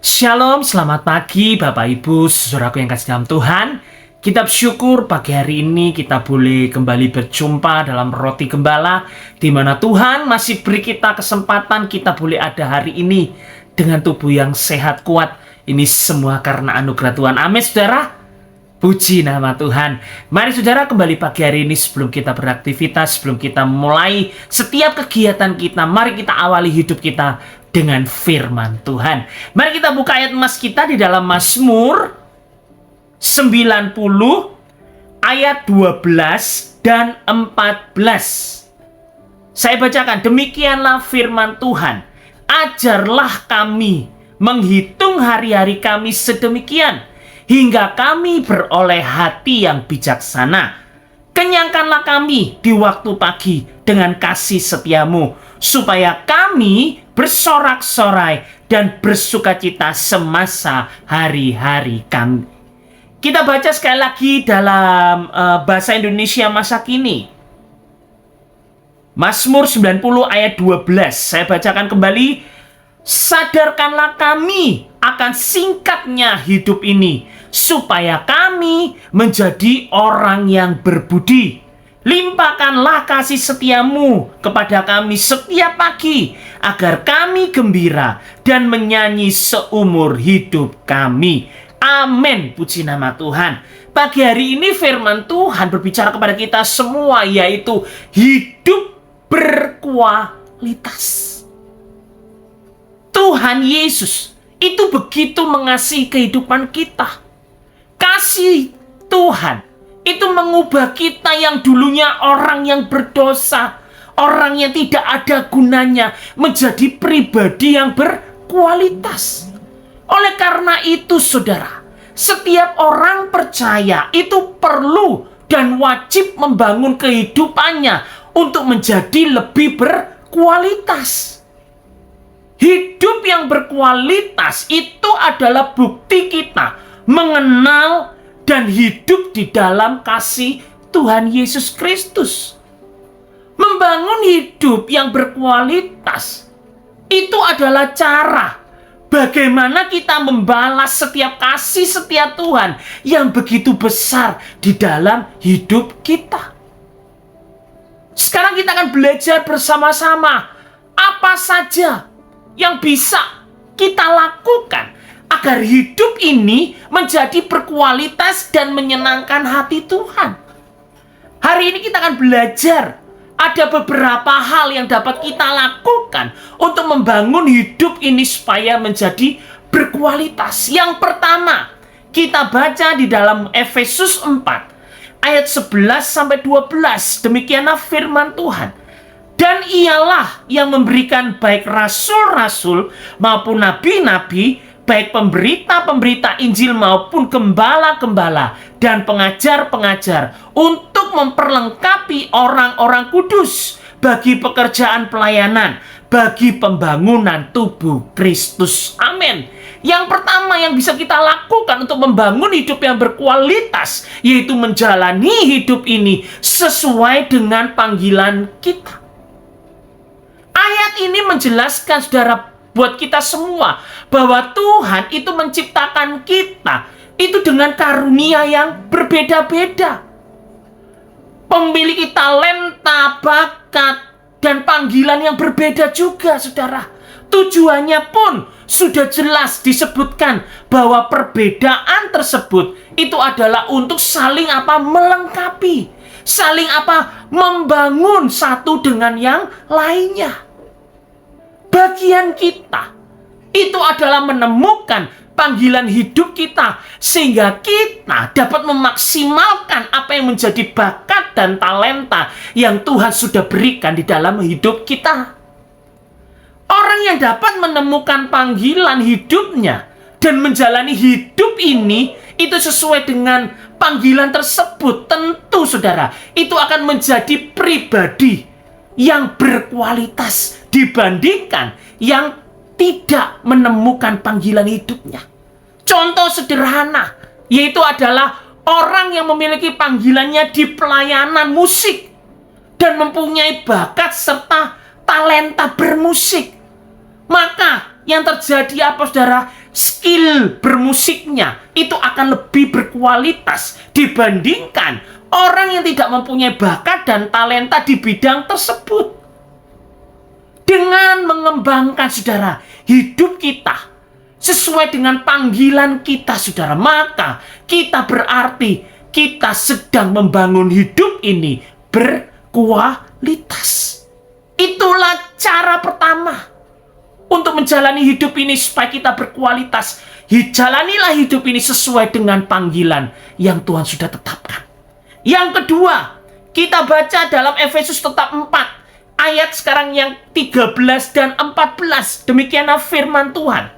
Shalom, selamat pagi Bapak Ibu, saudaraku yang kasih dalam Tuhan. Kita bersyukur pagi hari ini kita boleh kembali berjumpa dalam Roti Gembala, di mana Tuhan masih beri kita kesempatan kita boleh ada hari ini dengan tubuh yang sehat kuat. Ini semua karena anugerah Tuhan. Amin saudara. Puji nama Tuhan. Mari saudara kembali pagi hari ini sebelum kita beraktivitas, sebelum kita mulai setiap kegiatan kita, mari kita awali hidup kita dengan firman Tuhan. Mari kita buka ayat emas kita di dalam Mazmur 90 ayat 12 dan 14. Saya bacakan, demikianlah firman Tuhan. Ajarlah kami menghitung hari-hari kami sedemikian, hingga kami beroleh hati yang bijaksana. Kenyangkanlah kami di waktu pagi dengan kasih setiamu, supaya kami bersorak-sorai dan bersukacita semasa hari-hari kami. Kita baca sekali lagi dalam bahasa Indonesia masa kini. Mazmur 90 ayat 12. Saya bacakan kembali. Sadarkanlah kami akan singkatnya hidup ini, supaya kami menjadi orang yang berbudi. Limpahkanlah kasih setiamu kepada kami setiap pagi, agar kami gembira dan menyanyi seumur hidup kami. Amin, puji nama Tuhan. Pagi hari ini firman Tuhan berbicara kepada kita semua, yaitu hidup berkualitas. Tuhan Yesus itu begitu mengasihi kehidupan kita. Kasih Tuhan itu mengubah kita yang dulunya orang yang berdosa, orang yang tidak ada gunanya, menjadi pribadi yang berkualitas. Oleh karena itu saudara, setiap orang percaya itu perlu dan wajib membangun kehidupannya untuk menjadi lebih berkualitas. Hidup yang berkualitas itu adalah bukti kita mengenal dan hidup di dalam kasih Tuhan Yesus Kristus. Membangun hidup yang berkualitas itu adalah cara bagaimana kita membalas setiap kasih setia Tuhan yang begitu besar di dalam hidup kita. Sekarang kita akan belajar bersama-sama apa saja yang bisa kita lakukan agar hidup ini menjadi berkualitas dan menyenangkan hati Tuhan. Hari ini kita akan belajar ada beberapa hal yang dapat kita lakukan untuk membangun hidup ini supaya menjadi berkualitas. Yang pertama, kita baca di dalam Efesus 4 ayat 11-12. Demikianlah firman Tuhan. Dan ialah yang memberikan baik rasul-rasul maupun nabi-nabi, baik pemberita-pemberita Injil maupun gembala-gembala dan pengajar-pengajar, untuk memperlengkapi orang-orang kudus bagi pekerjaan pelayanan, bagi pembangunan tubuh Kristus. Amin. Yang pertama yang bisa kita lakukan untuk membangun hidup yang berkualitas, yaitu menjalani hidup ini sesuai dengan panggilan kita. Ayat ini menjelaskan saudara, buat kita semua, bahwa Tuhan itu menciptakan kita itu dengan karunia yang berbeda-beda, memiliki talenta, bakat, dan panggilan yang berbeda juga saudara. Tujuannya pun sudah jelas disebutkan bahwa perbedaan tersebut itu adalah untuk saling melengkapi, saling membangun satu dengan yang lainnya. Bagian kita itu adalah menemukan panggilan hidup kita, sehingga kita dapat memaksimalkan apa yang menjadi bakat dan talenta yang Tuhan sudah berikan di dalam hidup kita. Orang yang dapat menemukan panggilan hidupnya dan menjalani hidup ini itu sesuai dengan panggilan tersebut, tentu saudara itu akan menjadi pribadi yang berkualitas dibandingkan yang tidak menemukan panggilan hidupnya. Contoh sederhana yaitu adalah orang yang memiliki panggilannya di pelayanan musik dan mempunyai bakat serta talenta bermusik. Maka yang terjadi apa saudara? Skill bermusiknya itu akan lebih berkualitas dibandingkan orang yang tidak mempunyai bakat dan talenta di bidang tersebut. Dengan mengembangkan saudara hidup kita sesuai dengan panggilan kita saudara, maka kita berarti kita sedang membangun hidup ini berkualitas. Itulah cara pertama untuk menjalani hidup ini supaya kita berkualitas. Jalanilah hidup ini sesuai dengan panggilan yang Tuhan sudah tetapkan. Yang kedua, kita baca dalam Efesus tetap 4 ayat sekarang yang 13 dan 14. Demikianlah firman Tuhan.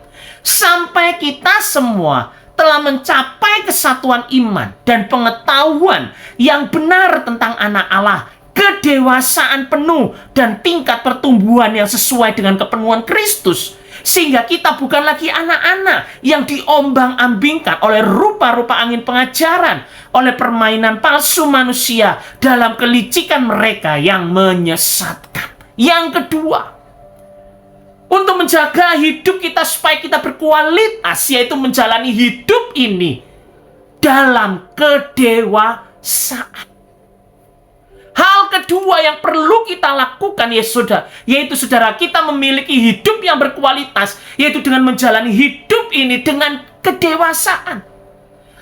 Sampai kita semua telah mencapai kesatuan iman dan pengetahuan yang benar tentang anak Allah, kedewasaan penuh dan tingkat pertumbuhan yang sesuai dengan kepenuhan Kristus, sehingga kita bukan lagi anak-anak yang diombang-ambingkan oleh rupa-rupa angin pengajaran, oleh permainan palsu manusia dalam kelicikan mereka yang menyesatkan. Yang kedua, untuk menjaga hidup kita supaya kita berkualitas, yaitu menjalani hidup ini dalam kedewasaan. Hal kedua yang perlu kita lakukan yaitu saudara, kita memiliki hidup yang berkualitas, yaitu dengan menjalani hidup ini dengan kedewasaan.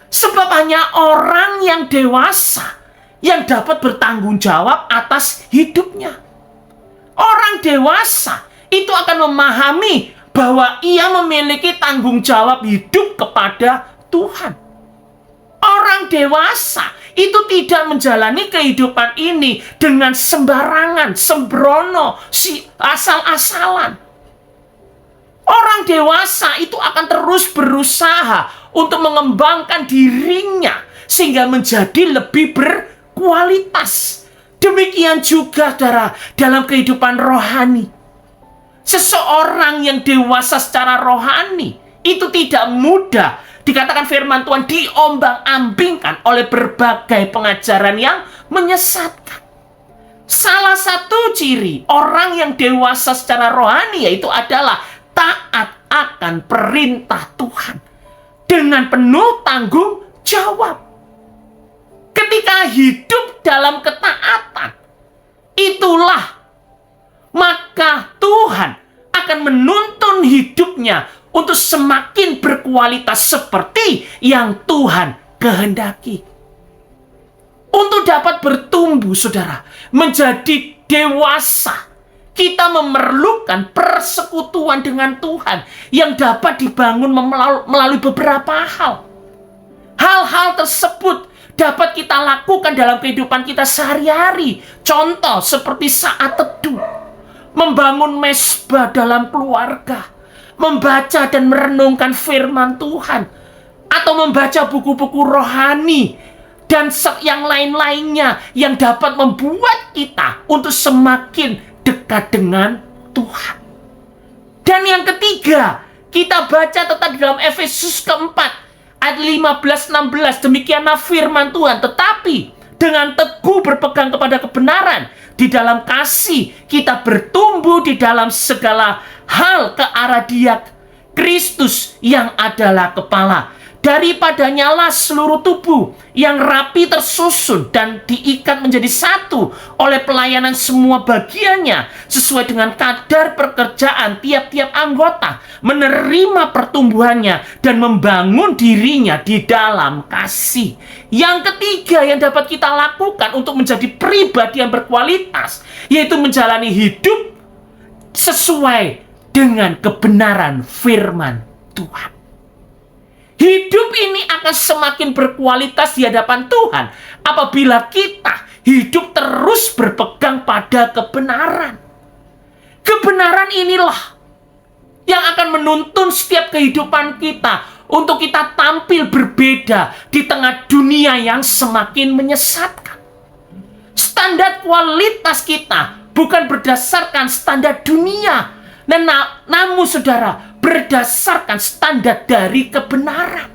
Sebab hanya orang yang dewasa yang dapat bertanggung jawab atas hidupnya. Orang dewasa itu akan memahami bahwa ia memiliki tanggung jawab hidup kepada Tuhan. Orang dewasa itu tidak menjalani kehidupan ini dengan sembarangan, sembrono, asal-asalan. Orang dewasa itu akan terus berusaha untuk mengembangkan dirinya sehingga menjadi lebih berkualitas. Demikian juga saudara dalam kehidupan rohani. Seseorang yang dewasa secara rohani itu tidak mudah, dikatakan firman Tuhan, diombang-ambingkan oleh berbagai pengajaran yang menyesatkan. Salah satu ciri orang yang dewasa secara rohani yaitu adalah taat akan perintah Tuhan dengan penuh tanggung jawab. Ketika hidup dalam ketaatan, itulah maka Tuhan akan menuntun hidupnya untuk semakin berkualitas seperti yang Tuhan kehendaki. Untuk dapat bertumbuh, saudara, menjadi dewasa, kita memerlukan persekutuan dengan Tuhan yang dapat dibangun melalui beberapa hal. Hal-hal tersebut dapat kita lakukan dalam kehidupan kita sehari-hari. Contoh seperti saat teduh, membangun mesbah dalam keluarga, membaca dan merenungkan firman Tuhan, atau membaca buku-buku rohani dan yang lain-lainnya yang dapat membuat kita untuk semakin dekat dengan Tuhan. Dan yang ketiga, kita baca tetap di dalam Efesus keempat ayat 15-16. Demikianlah firman Tuhan, tetapi dengan teguh berpegang kepada kebenaran, di dalam kasih kita bertumbuh di dalam segala hal ke arah Dia Kristus yang adalah kepala. Daripadanya lah seluruh tubuh yang rapi tersusun dan diikat menjadi satu oleh pelayanan semua bagiannya sesuai dengan kadar pekerjaan tiap-tiap anggota, menerima pertumbuhannya dan membangun dirinya di dalam kasih. Yang ketiga yang dapat kita lakukan untuk menjadi pribadi yang berkualitas, yaitu menjalani hidup sesuai dengan kebenaran firman Tuhan. Hidup ini akan semakin berkualitas di hadapan Tuhan apabila kita hidup terus berpegang pada kebenaran. Kebenaran inilah yang akan menuntun setiap kehidupan kita untuk kita tampil berbeda di tengah dunia yang semakin menyesatkan. Standar kualitas kita bukan berdasarkan standar dunia, namun saudara, berdasarkan standar dari kebenaran.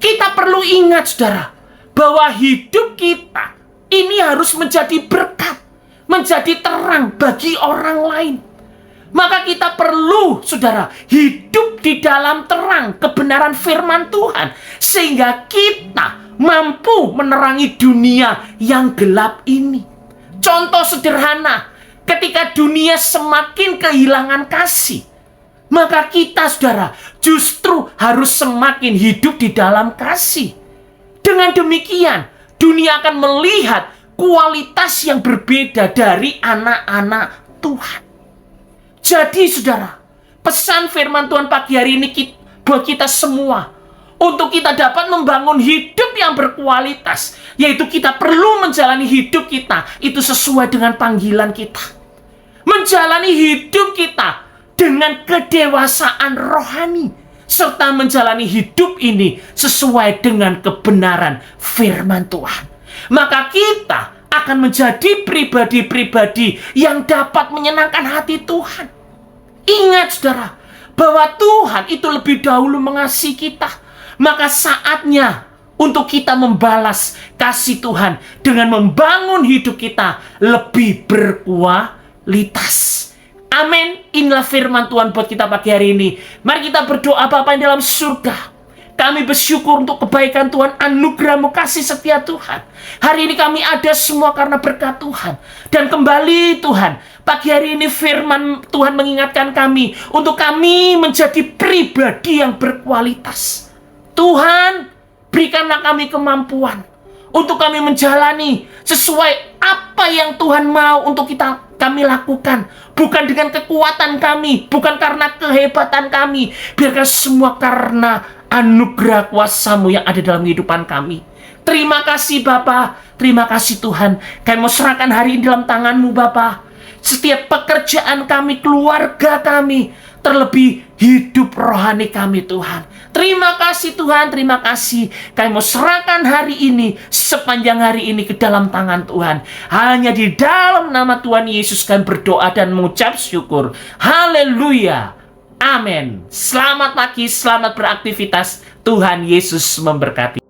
Kita perlu ingat saudara, bahwa hidup kita ini harus menjadi berkat, menjadi terang bagi orang lain. Maka kita perlu, saudara, hidup di dalam terang kebenaran firman Tuhan, sehingga kita mampu menerangi dunia yang gelap ini. Contoh sederhana, ketika dunia semakin kehilangan kasih, maka kita, saudara, justru harus semakin hidup di dalam kasih. Dengan demikian, dunia akan melihat kualitas yang berbeda dari anak-anak Tuhan. Jadi, saudara, pesan firman Tuhan pagi hari ini buat kita semua, untuk kita dapat membangun hidup yang berkualitas, yaitu kita perlu menjalani hidup kita itu sesuai dengan panggilan kita. Menjalani hidup kita dengan kedewasaan rohani, serta menjalani hidup ini sesuai dengan kebenaran firman Tuhan. Maka kita akan menjadi pribadi-pribadi yang dapat menyenangkan hati Tuhan. Ingat, saudara, bahwa Tuhan itu lebih dahulu mengasihi kita. Maka saatnya untuk kita membalas kasih Tuhan dengan membangun hidup kita lebih berkualitas. Amin. Inilah firman Tuhan buat kita pagi hari ini. Mari kita berdoa. Bapa yang dalam surga, kami bersyukur untuk kebaikan Tuhan, anugerah-Mu, kasih setia Tuhan. Hari ini kami ada semua karena berkat Tuhan. Dan kembali Tuhan, pagi hari ini firman Tuhan mengingatkan kami untuk kami menjadi pribadi yang berkualitas. Tuhan, berikanlah kami kemampuan untuk kami menjalani sesuai apa yang Tuhan mau untuk kami lakukan. Bukan dengan kekuatan kami, bukan karena kehebatan kami. Biarkan semua karena anugerah kuasa-Mu yang ada dalam kehidupan kami. Terima kasih Bapa, terima kasih Tuhan. Kami mau serahkan hari ini dalam tangan-Mu Bapa. Setiap pekerjaan kami, keluarga kami, terlebih hidup rohani kami Tuhan. Terima kasih Tuhan, terima kasih. Kami mau serahkan hari ini, sepanjang hari ini ke dalam tangan Tuhan. Hanya di dalam nama Tuhan Yesus kami berdoa dan mengucap syukur. Haleluya. Amin. Selamat pagi, selamat beraktivitas. Tuhan Yesus memberkati.